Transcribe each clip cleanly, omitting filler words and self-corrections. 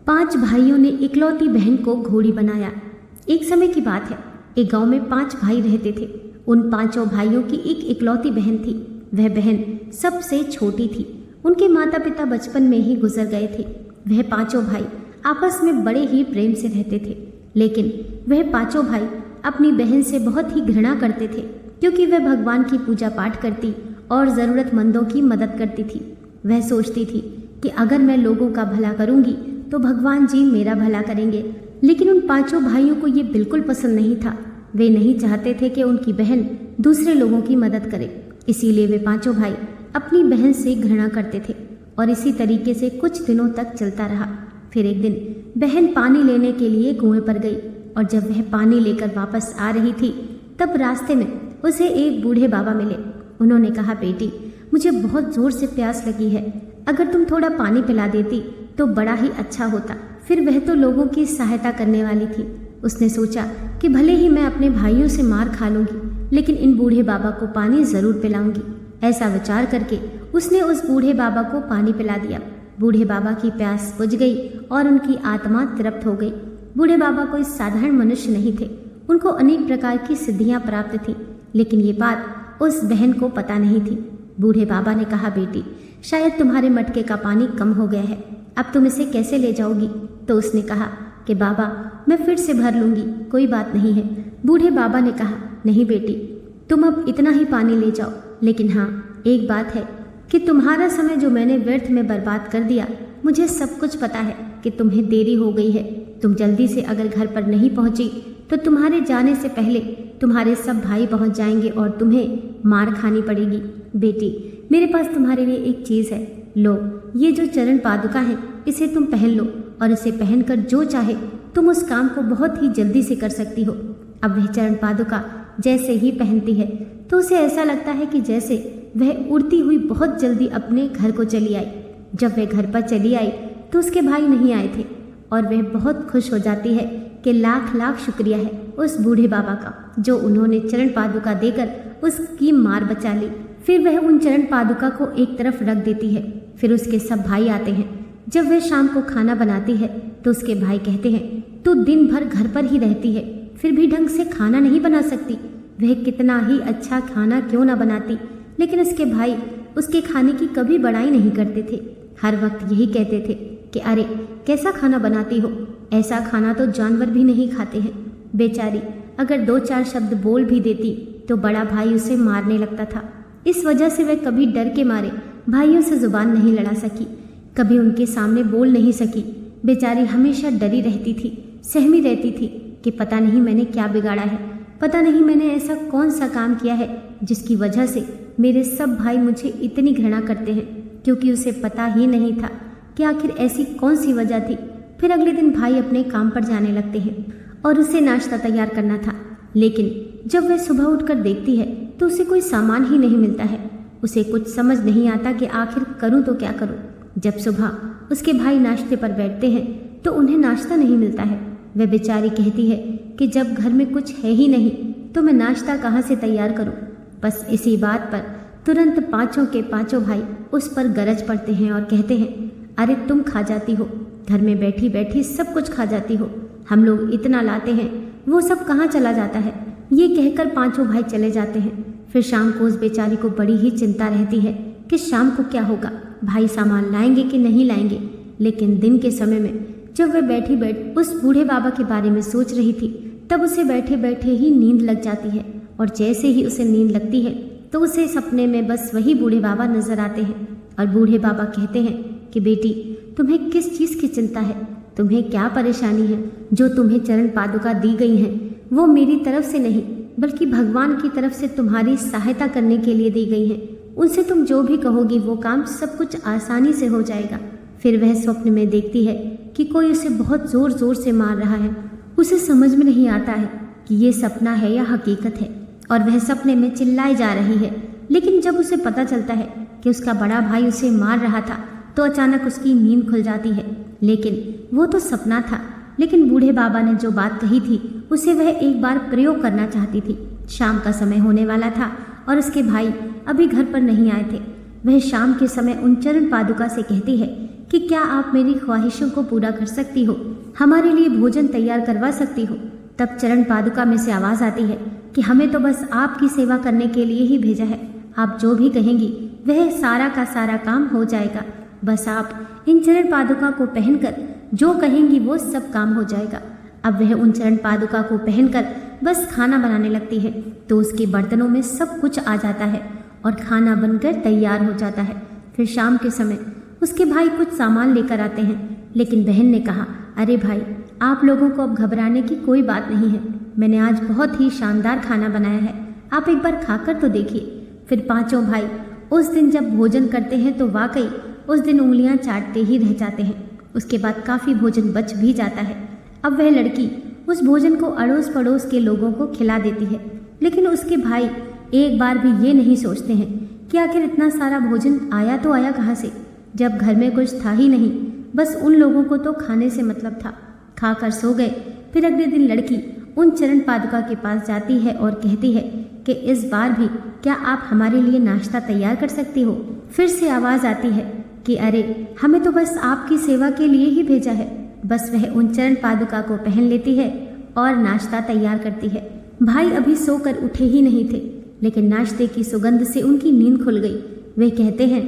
5 भाइयों ने इकलौती बहन को घोड़ी बनाया। एक समय की बात है, एक गांव में 5 भाई रहते थे। उन 5 भाइयों की एक इकलौती बहन थी। वह बहन सबसे छोटी थी। उनके माता पिता बचपन में ही गुजर गए थे। वह 5 भाई आपस में बड़े ही प्रेम से रहते थे, लेकिन वह 5 भाई अपनी बहन से बहुत ही घृणा करते थे, क्योंकि वह भगवान की पूजा पाठ करती और ज़रूरतमंदों की मदद करती थी। वह सोचती थी कि अगर मैं लोगों का भला करूंगी तो भगवान जी मेरा भला करेंगे। लेकिन उन 5 भाइयों को ये बिल्कुल पसंद नहीं था। वे नहीं चाहते थे कि उनकी बहन दूसरे लोगों की मदद करे। इसीलिए वे 5 भाई अपनी बहन से घृणा करते थे और इसी तरीके से कुछ दिनों तक चलता रहा। फिर एक दिन बहन पानी लेने के लिए कुएं पर गई और जब वह पानी लेकर वापस आ रही थी तब रास्ते में उसे एक बूढ़े बाबा मिले। उन्होंने कहा, बेटी, मुझे बहुत जोर से प्यास लगी है, अगर तुम थोड़ा पानी पिला देती तो बड़ा ही अच्छा होता। फिर वह तो लोगों की सहायता करने वाली थी। उसने सोचा कि भले ही मैं अपने भाइयों से मार खा लूंगी, लेकिन इन बूढ़े बाबा को पानी जरूर पिलाऊंगी। ऐसा विचार करके उसने उस बूढ़े बाबा को पानी पिला दिया। बूढ़े बाबा की प्यास बुझ गई और उनकी आत्मा तृप्त हो गई। बूढ़े बाबा कोई साधारण मनुष्य नहीं थे। उनको अनेक प्रकार की सिद्धियां प्राप्त थीं, लेकिन ये बात उस बहन को पता नहीं थी। बूढ़े बाबा ने कहा, बेटी, शायद तुम्हारे मटके का पानी कम हो गया है, अब तुम इसे कैसे ले जाओगी? तो उसने कहा कि बाबा, मैं फिर से भर लूंगी, कोई बात नहीं है। बूढ़े बाबा ने कहा, नहीं बेटी, तुम अब इतना ही पानी ले जाओ, लेकिन हाँ, एक बात है कि तुम्हारा समय जो मैंने व्यर्थ में बर्बाद कर दिया, मुझे सब कुछ पता है कि तुम्हें देरी हो गई है। तुम जल्दी से अगर घर पर नहीं पहुंची तो तुम्हारे जाने से पहले तुम्हारे सब भाई पहुंच जाएंगे और तुम्हें मार खानी पड़ेगी। बेटी, मेरे पास तुम्हारे लिए एक चीज़ है, लो, ये जो चरण पादुका है, इसे तुम पहन लो और इसे पहनकर जो चाहे तुम उस काम को बहुत ही जल्दी से कर सकती हो। अब वह चरण पादुका जैसे ही पहनती है तो उसे ऐसा लगता है कि जैसे वह उड़ती हुई बहुत जल्दी अपने घर को चली आई। जब वह घर पर चली आई तो उसके भाई नहीं आए थे और वह बहुत खुश हो जाती है कि लाख लाख शुक्रिया है उस बूढ़े बाबा का, जो उन्होंने चरण पादुका देकर उसकी मार बचा ली। फिर वह उन चरण पादुका को एक तरफ रख देती है। फिर उसके सब भाई आते हैं। जब वह शाम को खाना बनाती है तो उसके भाई कहते हैं, तू दिन भर घर पर ही रहती है, फिर भी ढंग से खाना नहीं बना सकती। वह कितना ही अच्छा खाना क्यों ना बनाती, लेकिन उसके भाई उसके खाने की कभी बड़ाई नहीं करते थे। हर वक्त यही कहते थे कि अरे कैसा खाना बनाती हो, ऐसा खाना तो जानवर भी नहीं खाते हैं। बेचारी अगर 2-4 शब्द बोल भी देती तो बड़ा भाई उसे मारने लगता था। इस वजह से वह कभी डर के मारे भाइयों से जुबान नहीं लड़ा सकी, कभी उनके सामने बोल नहीं सकी। बेचारी हमेशा डरी रहती थी, सहमी रहती थी कि पता नहीं मैंने क्या बिगाड़ा है, पता नहीं मैंने ऐसा कौन सा काम किया है जिसकी वजह से मेरे सब भाई मुझे इतनी घृणा करते हैं। क्योंकि उसे पता ही नहीं था कि आखिर ऐसी कौन सी वजह थी। फिर अगले दिन भाई अपने काम पर जाने लगते हैं और उसे नाश्ता तैयार करना था, लेकिन जब वह सुबह उठकर देखती है तो उसे कोई सामान ही नहीं मिलता है। उसे कुछ समझ नहीं आता कि आखिर करूं तो क्या करूं। जब सुबह उसके भाई नाश्ते पर बैठते हैं तो उन्हें नाश्ता नहीं मिलता है। वह बेचारी कहती है कि जब घर में कुछ है ही नहीं तो मैं नाश्ता कहाँ से तैयार करूं। बस इसी बात पर तुरंत 5 के 5 भाई उस पर गरज पड़ते हैं और कहते हैं, अरे तुम खा जाती हो, घर में बैठी बैठी सब कुछ खा जाती हो, हम लोग इतना लाते हैं वो सब कहाँ चला जाता है। ये कहकर 5 भाई चले जाते हैं। फिर शाम को उस बेचारी को बड़ी ही चिंता रहती है कि शाम को क्या होगा, भाई सामान लाएंगे कि नहीं लाएंगे। लेकिन दिन के समय में जब वह बैठी उस बूढ़े बाबा के बारे में सोच रही थी, तब उसे बैठे बैठे ही नींद लग जाती है और जैसे ही उसे नींद लगती है तो उसे सपने में बस वही बूढ़े बाबा नजर आते हैं और बूढ़े बाबा कहते हैं कि बेटी, तुम्हें किस चीज़ की चिंता है, तुम्हें क्या परेशानी है? जो तुम्हें चरण पादुका दी गई हैं वो मेरी तरफ से नहीं बल्कि भगवान की तरफ से तुम्हारी सहायता करने के लिए दी गई हैं। उनसे तुम जो भी कहोगी वो काम सब कुछ आसानी से हो जाएगा। फिर वह स्वप्न में देखती है कि कोई उसे बहुत ज़ोर ज़ोर से मार रहा है। उसे समझ में नहीं आता है कि ये सपना है या हकीकत है और वह सपने में चिल्लाई जा रही है। लेकिन जब उसे पता चलता है कि उसका बड़ा भाई उसे मार रहा था तो अचानक उसकी नींद खुल जाती है। लेकिन वो तो सपना था, लेकिन बूढ़े बाबा ने जो बात कही थी उसे वह एक बार प्रयोग करना चाहती थी। शाम का समय होने वाला था और उसके भाई अभी घर पर नहीं आए थे। वह शाम के समय उन चरण पादुका से कहती है कि क्या आप मेरी ख्वाहिशों को पूरा कर सकती हो, हमारे लिए भोजन तैयार करवा सकती हो। तब चरण पादुका में से आवाज़ आती है कि हमें तो बस आपकी सेवा करने के लिए ही भेजा है, आप जो भी कहेंगी वह सारा का सारा काम हो जाएगा। बस आप इन चरण पादुका को पहनकर जो कहेंगी वो सब काम हो जाएगा। अब वह उन चरण पादुका को पहनकर बस खाना बनाने लगती है तो उसके बर्तनों में सब कुछ आ जाता है और खाना बनकर तैयार हो जाता है। फिर शाम के समय उसके भाई कुछ सामान लेकर आते हैं, लेकिन बहन ने कहा, अरे भाई, आप लोगों को अब घबराने की कोई बात नहीं है, मैंने आज बहुत ही शानदार खाना बनाया है, आप एक बार खाकर तो देखिए। फिर पांचों भाई उस दिन जब भोजन करते हैं तो वाकई उस दिन उंगलियां चाटते ही रह जाते हैं। उसके बाद काफ़ी भोजन बच भी जाता है। अब वह लड़की उस भोजन को अड़ोस पड़ोस के लोगों को खिला देती है, लेकिन उसके भाई एक बार भी ये नहीं सोचते हैं कि आखिर इतना सारा भोजन आया तो आया कहाँ से, जब घर में कुछ था ही नहीं। बस उन लोगों को तो खाने से मतलब था, खाकर सो गए। फिर अगले दिन लड़की उन चरण पादुका के पास जाती है और कहती है कि इस बार भी क्या आप हमारे लिए नाश्ता तैयार कर सकती हो। फिर से आवाज़ आती है कि अरे, हमें तो बस आपकी सेवा के लिए ही भेजा है। बस वह उन चरण पादुका को पहन लेती है और नाश्ता तैयार करती है। भाई अभी सोकर उठे ही नहीं थे, लेकिन नाश्ते की सुगंध से उनकी नींद खुल गई। वे कहते हैं,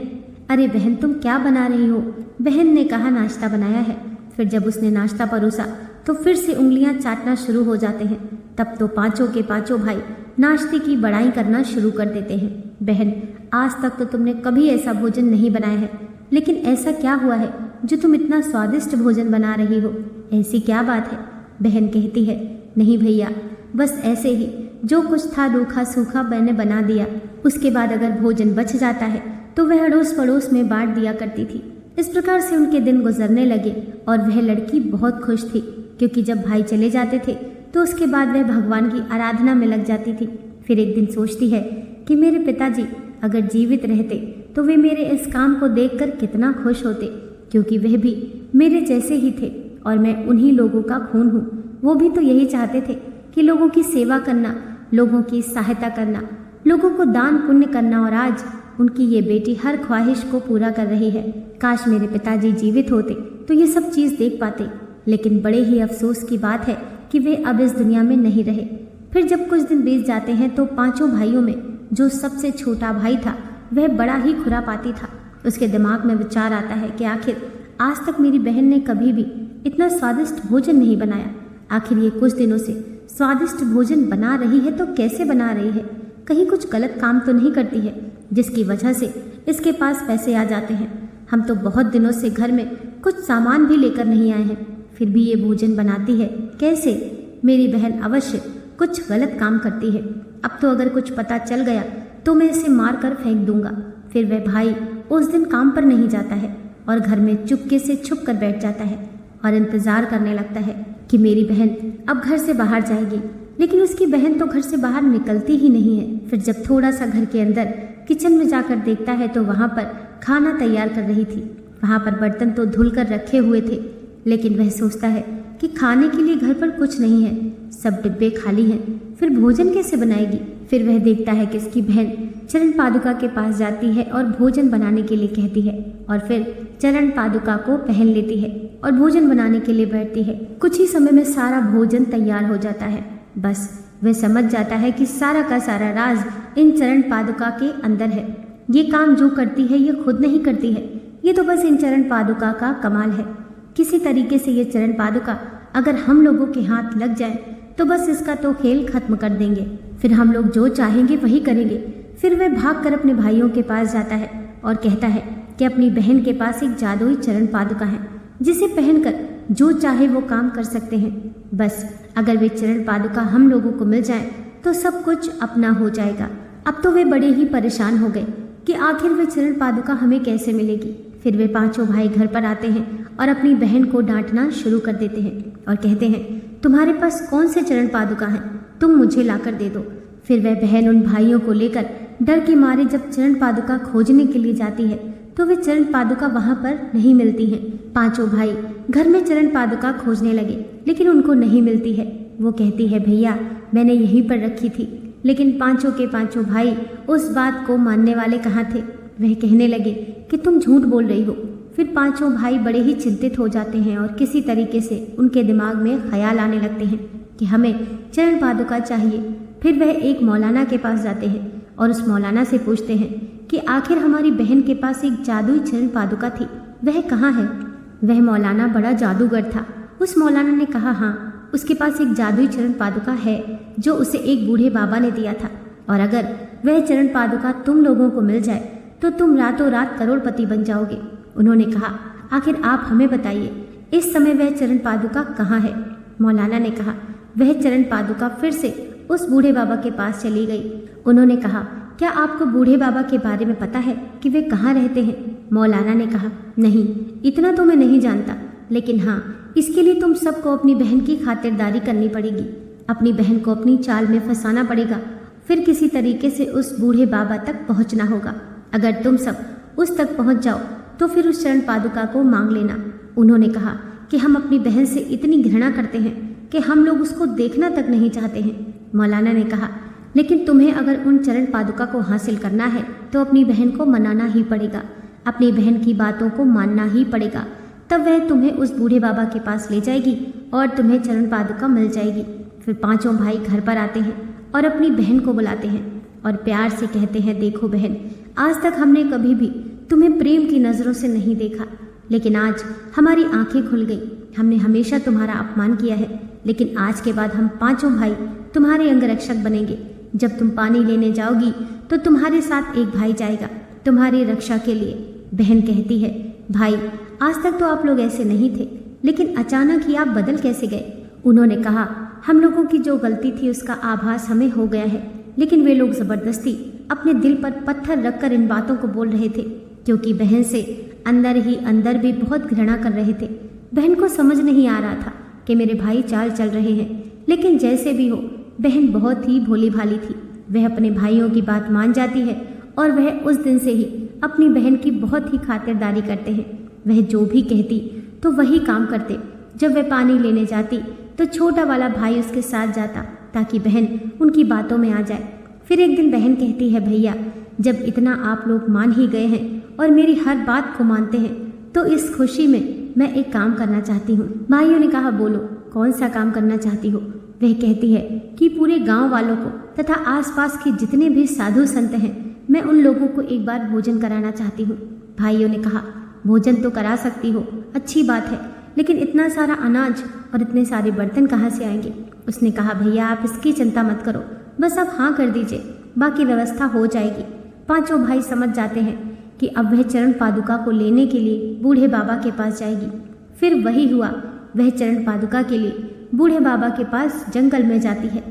अरे बहन, तुम क्या बना रही हो। बहन ने कहा, नाश्ता बनाया है। फिर जब उसने नाश्ता परोसा तो फिर से उंगलियां चाटना शुरू हो जाते हैं। तब तो पांचों के पांचों भाई नाश्ते की बड़ाई करना शुरू कर देते हैं। बहन, आज तक तो तुमने कभी ऐसा भोजन नहीं बनाया है, लेकिन ऐसा क्या हुआ है जो तुम इतना स्वादिष्ट भोजन बना रही हो, ऐसी क्या बात है। बहन कहती है, नहीं भैया, बस ऐसे ही जो कुछ था रूखा सूखा मैंने बना दिया। उसके बाद अगर भोजन बच जाता है तो वह अड़ोस पड़ोस में बांट दिया करती थी। इस प्रकार से उनके दिन गुजरने लगे और वह लड़की बहुत खुश थी, क्योंकि जब भाई चले जाते थे तो उसके बाद वह भगवान की आराधना में लग जाती थी। फिर एक दिन सोचती है कि मेरे पिताजी अगर जीवित रहते तो वे मेरे इस काम को देखकर कितना खुश होते, क्योंकि वह भी मेरे जैसे ही थे और मैं उन्हीं लोगों का खून हूँ। वो भी तो यही चाहते थे कि लोगों की सेवा करना, लोगों की सहायता करना, लोगों को दान पुण्य करना, और आज उनकी ये बेटी हर ख्वाहिश को पूरा कर रही है। काश मेरे पिताजी जीवित होते तो ये सब चीज़ देख पाते, लेकिन बड़े ही अफसोस की बात है कि वे अब इस दुनिया में नहीं रहे। फिर जब कुछ दिन बीत जाते हैं तो पांचों भाइयों में जो सबसे छोटा भाई था वह बड़ा ही खुरापाती था। उसके दिमाग में विचार आता है कि आखिर आज तक मेरी बहन ने कभी भी इतना स्वादिष्ट भोजन नहीं बनाया। आखिर ये कुछ दिनों से स्वादिष्ट भोजन बना रही है तो कैसे बना रही है, कहीं कुछ गलत काम तो नहीं करती है जिसकी वजह से इसके पास पैसे आ जाते हैं। हम तो बहुत दिनों से घर में कुछ सामान भी लेकर नहीं आए हैं, फिर भी ये भोजन बनाती है, कैसे। मेरी बहन अवश्य कुछ गलत काम करती है। अब तो अगर कुछ पता चल गया तो मैं इसे मार कर फेंक दूंगा। फिर वह भाई उस दिन काम पर नहीं जाता है और घर में चुपके से छुप कर बैठ जाता है और इंतजार करने लगता है कि मेरी बहन अब घर से बाहर जाएगी, लेकिन उसकी बहन तो घर से बाहर निकलती ही नहीं है। फिर जब थोड़ा सा घर के अंदर किचन में जाकर देखता है तो वहाँ पर खाना तैयार कर रही थी। वहाँ पर बर्तन तो धुल कर रखे हुए थे, लेकिन वह सोचता है कि खाने के लिए घर पर कुछ नहीं है, सब डिब्बे खाली हैं, फिर भोजन कैसे बनाएगी। फिर वह देखता है कि इसकी बहन चरण पादुका के पास जाती है और भोजन बनाने के लिए कहती है और फिर चरण पादुका को पहन लेती है और भोजन बनाने के लिए बैठती है। कुछ ही समय में सारा भोजन तैयार हो जाता है। बस वह समझ जाता है कि सारा का सारा राज इन चरण पादुका के अंदर है। ये काम जो करती है ये खुद नहीं करती है, ये तो बस इन चरण पादुका का कमाल है। किसी तरीके से ये चरण पादुका अगर हम लोगों के हाथ लग जाए तो बस इसका तो खेल खत्म कर देंगे, फिर हम लोग जो चाहेंगे वही करेंगे। फिर वह भागकर अपने भाइयों के पास जाता है और कहता है कि अपनी बहन के पास एक जादुई चरण पादुका है जिसे पहनकर जो चाहे वो काम कर सकते हैं। बस अगर वे चरण पादुका हम लोगों को मिल जाए तो सब कुछ अपना हो जाएगा। अब तो वे बड़े ही परेशान हो गए कि आखिर वे चरण पादुका हमें कैसे मिलेगी। फिर वे पांचों भाई घर पर आते हैं और अपनी बहन को डांटना शुरू कर देते हैं और कहते हैं, तुम्हारे पास कौन से चरण पादुका हैं, तुम मुझे लाकर दे दो। फिर वह बहन उन भाइयों को लेकर डर के मारे जब चरण पादुका खोजने के लिए जाती है तो वे चरण पादुका वहां पर नहीं मिलती हैं। पांचों भाई घर में चरण पादुका खोजने लगे, लेकिन उनको नहीं मिलती है। वो कहती है, भैया मैंने यहीं पर रखी थी, लेकिन पांचों के पांचों भाई उस बात को मानने वाले कहाँ थे। वह कहने लगे कि तुम झूठ बोल रही हो। फिर पांचों भाई बड़े ही चिंतित हो जाते हैं और किसी तरीके से उनके दिमाग में ख्याल आने लगते हैं कि हमें चरण पादुका चाहिए। फिर वह एक मौलाना के पास जाते हैं और उस मौलाना से पूछते हैं कि आखिर हमारी बहन के पास एक जादुई चरण पादुका थी, वह कहाँ है। वह मौलाना बड़ा जादूगर था। उस मौलाना ने कहा, हाँ, उसके पास एक जादुई चरण पादुका है जो उसे एक बूढ़े बाबा ने दिया था, और अगर वह चरण पादुका तुम लोगों को मिल जाए तो तुम रातों रात करोड़पति बन जाओगे। उन्होंने कहा, आखिर आप हमें बताइए, इस समय वह चरण पादुका कहाँ है। मौलाना ने कहा, वह चरण पादुका फिर से उस बूढ़े बाबा के पास चली गई। उन्होंने कहा, क्या आपको बूढ़े बाबा के बारे में पता है कि वे कहाँ रहते हैं। मौलाना ने कहा, नहीं, इतना तो मैं नहीं जानता, लेकिन हाँ, इसके लिए तुम सबको अपनी बहन की खातिरदारी करनी पड़ेगी। अपनी बहन को अपनी चाल में फंसाना पड़ेगा, फिर किसी तरीके से उस बूढ़े बाबा तक पहुंचना होगा। अगर तुम सब उस तक पहुंच जाओ तो फिर उस चरण पादुका को मांग लेना। उन्होंने कहा कि हम अपनी बहन से इतनी घृणा करते हैं कि हम लोग उसको देखना तक नहीं चाहते हैं। मौलाना ने कहा, लेकिन तुम्हें अगर उन चरण पादुका को हासिल करना है तो अपनी बहन को मनाना ही पड़ेगा, अपनी बहन की बातों को मानना ही पड़ेगा, तब वह तुम्हें उस बूढ़े बाबा के पास ले जाएगी और तुम्हें चरण पादुका मिल जाएगी। फिर पांचों भाई घर पर आते हैं और अपनी बहन को बुलाते हैं और प्यार से कहते हैं, देखो बहन, आज तक हमने कभी भी तुम्हें प्रेम की नज़रों से नहीं देखा, लेकिन आज हमारी आंखें खुल गई। हमने हमेशा तुम्हारा अपमान किया है, लेकिन आज के बाद हम पांचों भाई तुम्हारे अंगरक्षक बनेंगे। जब तुम पानी लेने जाओगी तो तुम्हारे साथ एक भाई जाएगा तुम्हारी रक्षा के लिए। बहन कहती है, भाई, आज तक तो आप लोग ऐसे नहीं थे, लेकिन अचानक ही आप बदल कैसे गए। उन्होंने कहा, हम लोगों की जो गलती थी उसका आभास हमें हो गया है, लेकिन वे लोग ज़बरदस्ती अपने दिल पर पत्थर रखकर इन बातों को बोल रहे थे, क्योंकि बहन से अंदर ही अंदर भी बहुत घृणा कर रहे थे। बहन को समझ नहीं आ रहा था कि मेरे भाई चाल चल रहे हैं, लेकिन जैसे भी हो, बहन बहुत ही भोली भाली थी। वह अपने भाइयों की बात मान जाती है और वह उस दिन से ही अपनी बहन की बहुत ही खातिरदारी करते हैं। वह जो भी कहती तो वही काम करते। जब वह पानी लेने जाती तो छोटा वाला भाई उसके साथ जाता ताकि बहन उनकी बातों में आ जाए। फिर एक दिन बहन कहती है, भैया, जब इतना आप लोग मान ही गए हैं और मेरी हर बात को मानते हैं, तो इस खुशी में मैं एक काम करना चाहती हूँ। भाइयों ने कहा, बोलो, कौन सा काम करना चाहती हो। वह कहती है कि पूरे गांव वालों को तथा आसपास के जितने भी साधु संत हैं, मैं उन लोगों को एक बार भोजन कराना चाहती हूँ। भाइयों ने कहा, भोजन तो करा सकती हो, अच्छी बात है, लेकिन इतना सारा अनाज और इतने सारे बर्तन कहाँ से आएंगे। उसने कहा, भैया, आप इसकी चिंता मत करो, बस आप हाँ कर दीजिए, बाकी व्यवस्था हो जाएगी। पांचों भाई समझ जाते हैं कि अब वह चरण पादुका को लेने के लिए बूढ़े बाबा के पास जाएगी। फिर वही हुआ, वह चरण पादुका के लिए बूढ़े बाबा के पास जंगल में जाती है,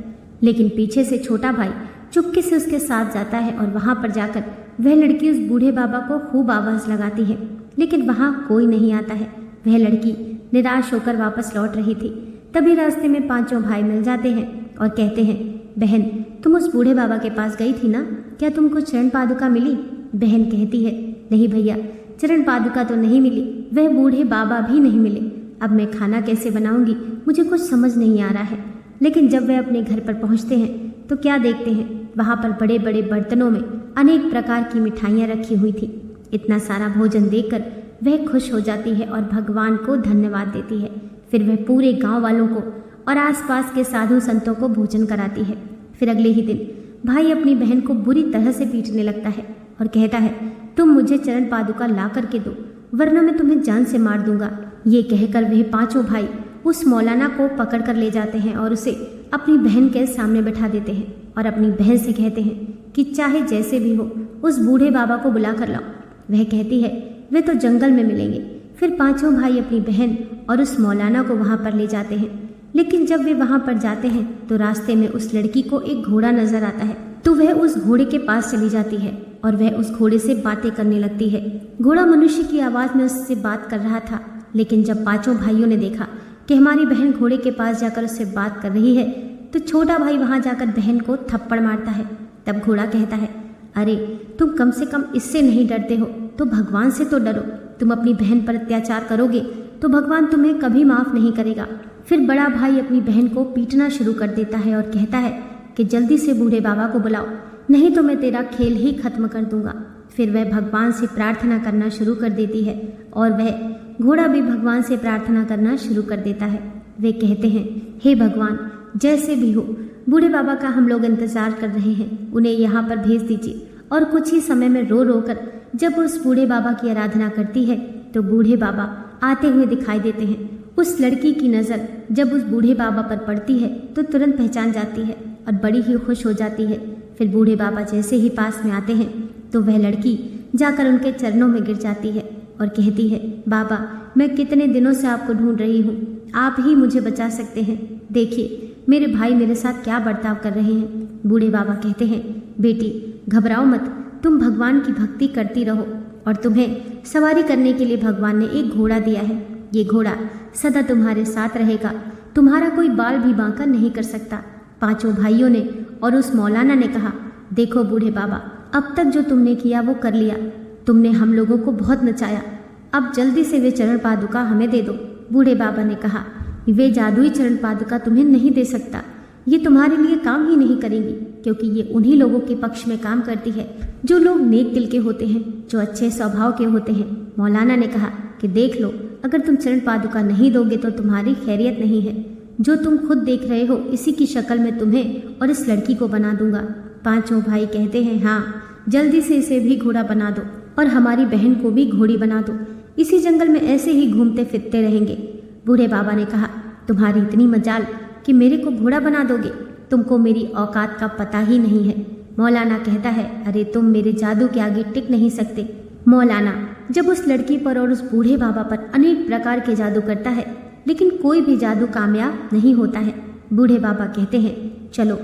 लेकिन पीछे से छोटा भाई चुपके से उसके साथ जाता है और वहाँ पर जाकर वह लड़की उस बूढ़े बाबा को खूब आवाज़ लगाती है, लेकिन वहाँ कोई नहीं आता है। वह लड़की निराश होकर वापस लौट रही थी। तभी रास्ते में पांचों भाई मिल जाते हैं और कहते हैं, बहन, तुम उस बूढ़े बाबा के पास गई थी ना, क्या तुमको चरण पादुका मिली। बहन कहती है, नहीं भैया, चरण पादुका तो नहीं मिली, वह बूढ़े बाबा भी नहीं मिले। अब मैं खाना कैसे बनाऊंगी, मुझे कुछ समझ नहीं आ रहा है। लेकिन जब वे अपने घर पर पहुंचते हैं तो क्या देखते हैं, वहाँ पर बड़े बड़े बर्तनों में अनेक प्रकार की मिठाइयाँ रखी हुई थी। इतना सारा भोजन देखकर वह खुश हो जाती है और भगवान को धन्यवाद देती है। फिर वह पूरे गांव वालों को और आसपास के साधु संतों को भोजन कराती है। फिर अगले ही दिन भाई अपनी बहन को बुरी तरह से पीटने लगता है और कहता है, तुम मुझे चरण पादुका ला करके दो, वरना मैं तुम्हें जान से मार दूंगा। ये कहकर वह पांचों भाई उस मौलाना को पकड़ कर ले जाते हैं और उसे अपनी बहन के सामने बैठा देते हैं और अपनी बहन से कहते हैं कि चाहे जैसे भी हो, उस बूढ़े बाबा को बुला कर लाओ। वह कहती है, वे तो जंगल में मिलेंगे। फिर पांचों भाई अपनी बहन और उस मौलाना को वहाँ पर ले जाते हैं, लेकिन जब वे वहाँ पर जाते हैं तो रास्ते में उस लड़की को एक घोड़ा नजर आता है, तो वह उस घोड़े के पास चली जाती है और वह उस घोड़े से बातें करने लगती है। घोड़ा मनुष्य की आवाज़ में उससे बात कर रहा था, लेकिन जब पांचों भाइयों ने देखा कि हमारी बहन घोड़े के पास जाकर उससे बात कर रही है, तो छोटा भाई वहाँ जाकर बहन को थप्पड़ मारता है। तब घोड़ा कहता है, अरे तुम कम से कम इससे नहीं डरते हो तो भगवान से तो डरो। तुम अपनी बहन पर अत्याचार करोगे तो भगवान तुम्हें कभी माफ़ नहीं करेगा। फिर बड़ा भाई अपनी बहन को पीटना शुरू कर देता है और कहता है कि जल्दी से बूढ़े बाबा को बुलाओ, नहीं तो मैं तेरा खेल ही खत्म कर दूंगा। फिर वह भगवान से प्रार्थना करना शुरू कर देती है और वह घोड़ा भी भगवान से प्रार्थना करना शुरू कर देता है। वे कहते हैं, हे भगवान, जैसे भी हो, बूढ़े बाबा का हम लोग इंतजार कर रहे हैं, उन्हें यहाँ पर भेज दीजिए। और कुछ ही समय में रो रो कर जब उस बूढ़े बाबा की आराधना करती है तो बूढ़े बाबा आते हुए दिखाई देते हैं। उस लड़की की नज़र जब उस बूढ़े बाबा पर पड़ती है तो तुरंत पहचान जाती है और बड़ी ही खुश हो जाती है। फिर बूढ़े बाबा जैसे ही पास में आते हैं तो वह लड़की जाकर उनके चरणों में गिर जाती है और कहती है, बाबा, मैं कितने दिनों से आपको ढूंढ रही हूँ, आप ही मुझे बचा सकते हैं। देखिए मेरे भाई मेरे साथ क्या बर्ताव कर रहे हैं। बूढ़े बाबा कहते हैं, बेटी घबराओ मत, तुम भगवान की भक्ति करती रहो और तुम्हें सवारी करने के लिए भगवान ने एक घोड़ा दिया है। ये घोड़ा सदा तुम्हारे साथ रहेगा, तुम्हारा कोई बाल भी बांका नहीं कर सकता। पांचों भाइयों ने और उस मौलाना ने कहा, देखो बूढ़े बाबा, अब तक जो तुमने किया वो कर लिया, तुमने हम लोगों को बहुत नचाया, अब जल्दी से वे चरण पादुका हमें दे दो। बूढ़े बाबा ने कहा, वे जादुई चरण पादुका तुम्हें नहीं दे सकता, ये तुम्हारे लिए काम ही नहीं करेंगी, क्योंकि ये उन्हीं लोगों के पक्ष में काम करती है जो लोग नेक दिल के होते हैं, जो अच्छे स्वभाव के होते हैं। मौलाना ने कहा कि देख लो, अगर तुम चरण पादुका नहीं दोगे तो तुम्हारी खैरियत नहीं है। जो तुम खुद देख रहे हो इसी की शक्ल में तुम्हें और इस लड़की को बना दूंगा। पांचों भाई कहते हैं, हाँ, जल्दी से इसे भी घोड़ा बना दो और हमारी बहन को भी घोड़ी बना दो, इसी जंगल में ऐसे ही घूमते फिरते रहेंगे। बूढ़े बाबा ने कहा, तुम्हारी इतनी मजाल कि मेरे को घोड़ा बना दोगे, तुमको मेरी औकात का पता ही नहीं है। मौलाना कहता है, अरे तुम मेरे जादू के आगे टिक नहीं सकते। मौलाना जब उस लड़की पर और उस बूढ़े बाबा पर अनेक प्रकार के जादू करता है, लेकिन कोई भी जादू कामयाब नहीं होता है। बूढ़े बाबा कहते हैं, चलो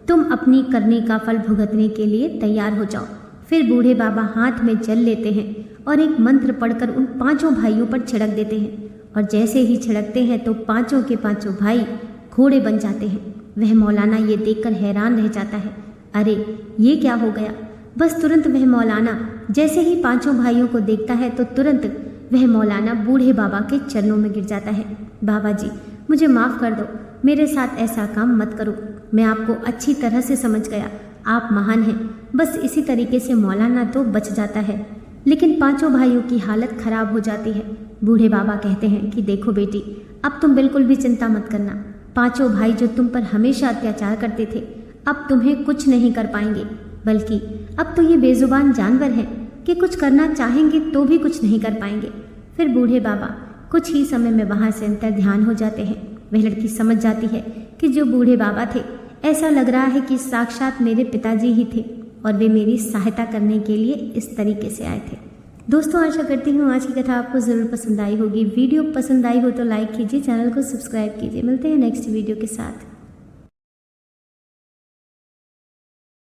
तुम अपनी करने का फल भुगतने के लिए तैयार हो जाओ। फिर बूढ़े बाबा हाथ में जल लेते हैं और एक मंत्र पढ़कर उन पांचों भाइयों पर छिड़क देते हैं और जैसे ही छिड़कते हैं तो पांचों के पांचों भाई घोड़े बन जाते हैं। वह मौलाना ये देखकर हैरान रह जाता है, अरे ये क्या हो गया। बस तुरंत वह मौलाना जैसे ही पांचों भाइयों को देखता है तो तुरंत वह मौलाना बूढ़े बाबा के चरणों में गिर जाता है। बाबा जी, मुझे माफ़ कर दो, मेरे साथ ऐसा काम मत करो, मैं आपको अच्छी तरह से समझ गया, आप महान हैं। बस इसी तरीके से मौलाना तो बच जाता है, लेकिन पांचों भाइयों की हालत खराब हो जाती है। बूढ़े बाबा कहते हैं कि देखो बेटी, अब तुम बिल्कुल भी चिंता मत करना, पांचों भाई जो तुम पर हमेशा अत्याचार करते थे अब तुम्हें कुछ नहीं कर पाएंगे, बल्कि अब तो ये बेजुबान जानवर हैं कि कुछ करना चाहेंगे तो भी कुछ नहीं कर पाएंगे। फिर बूढ़े बाबा कुछ ही समय में वहाँ से अंतर ध्यान हो जाते हैं। वह लड़की समझ जाती है कि जो बूढ़े बाबा थे, ऐसा लग रहा है कि साक्षात मेरे पिताजी ही थे और वे मेरी सहायता करने के लिए इस तरीके से आए थे। दोस्तों, आशा करती हूँ आज की कथा आपको ज़रूर पसंद आई होगी। वीडियो पसंद आई हो तो लाइक कीजिए, चैनल को सब्सक्राइब कीजिए। मिलते हैं नेक्स्ट वीडियो के साथ।